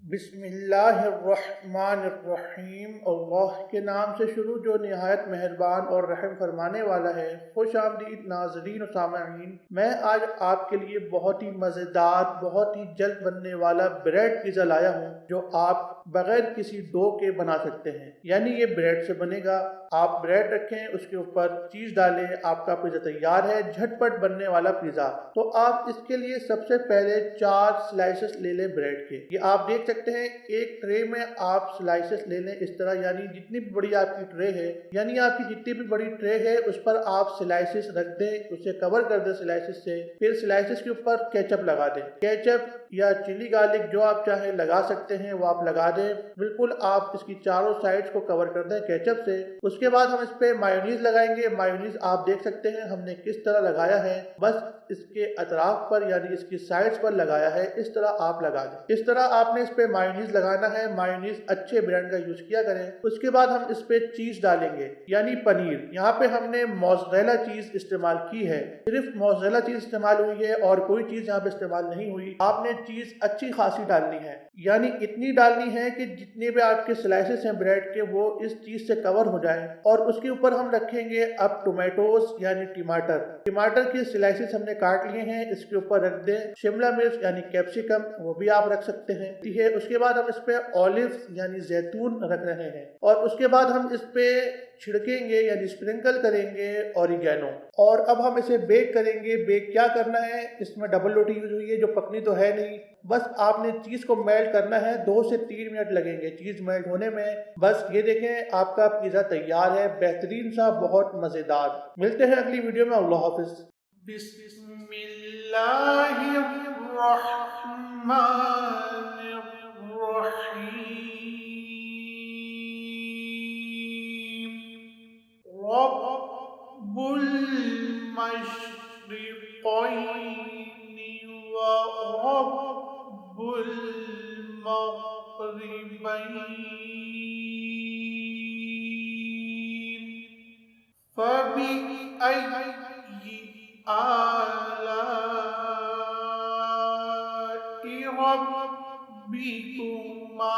बिस्मिल्लाहिर्रहमानिर्रहीम। अल्लाह के नाम से शुरू जो निहायत मेहरबान और रहम फरमाने वाला है। खुश आमदीद नाज़रीन और सामईन, मैं आज आपके लिए बहुत ही मज़ेदार, बहुत ही जल्द बनने वाला ब्रेड पिज़्ज़ा लाया हूँ जो आप बगैर किसी डो के बना सकते हैं। यानी ये ब्रेड से बनेगा। आप ब्रेड रखें, उसके ऊपर चीज़ डालें, आपका पिज़्ज़ा तैयार है। झटपट बनने वाला पिज़्ज़ा। तो आप इसके लिए सबसे पहले 4 स्लाइसेस ले लें ब्रेड के। ये आप देख सकते हैं, एक ट्रे में आप स्लाइसेस ले लें इस तरह, यानी जितनी भी बड़ी आपकी ट्रे है, यानी आपकी जितनी भी बड़ी ट्रे है उस पर आप स्लाइसेस रख दें, उसे कवर कर दें स्लाइसेस से। फिर स्लाइसेस के ऊपर केचप लगा दें। केचप या चिली गार्लिक जो आप चाहें लगा सकते हैं वो आप लगा दें। बिल्कुल आप इसकी चारों साइड्स को कवर कर दें केचप से। उसके बाद हम इस पे मायोनीज लगाएंगे। मायोनीज आप देख सकते हैं हमने किस तरह लगाया है, बस इसके अतराफ पर यानी इसकी साइड्स पर लगाया है। इस तरह आप लगा दें। इस तरह आपने इस पे मायोनीज लगाना है। मायोनीज अच्छे ब्रांड का यूज किया करें। उसके बाद हम इस पे चीज डालेंगे यानी पनीर। यहाँ पे हमने मोज़रेला चीज इस्तेमाल की है, सिर्फ मोज़रेला चीज इस्तेमाल हुई है और कोई चीज यहाँ पे इस्तेमाल नहीं हुई। आपने चीज अच्छी खासी डालनी है, यानी इतनी डालनी है कि जितने भी आपके स्लाइसेस हैं ब्रेड के वो इस चीज से कवर हो जाए। और उसके ऊपर हम रखेंगे अब टोमेटोज यानी टमाटर। टमाटर के स्लाइसेस हमने काट लिए हैं, इसके ऊपर रख दें। शिमला मिर्च यानी कैप्सिकम, वो भी आप रख सकते हैं, ठीक है। उसके बाद हम इस पे ऑलिव्स यानी जैतून रख रहे हैं और उसके बाद हम इस पे छिड़केंगे यानी स्प्रिंकल करेंगे ऑरिगेनो। और अब हम इसे बेक करेंगे। बेक क्या करना है, इसमें डबल रोटी यूज हुई है जो पकनी तो है नहीं, बस आपने चीज को मेल्ट करना है। 2 से 3 मिनट लगेंगे चीज मेल्ट होने में। बस ये देखें आपका पिज्जा तैयार है, बेहतरीन सा, बहुत मजेदार। मिलते हैं अगली वीडियो में। अल्लाह हाफिज। बिस्मिल्लाहिर्रहमानिर्रहीम। रब्बुल मशरिक़ैनि व रब्बुल मग़रिबैन फ़बिअय्यि आलाइ रब्बिकुमा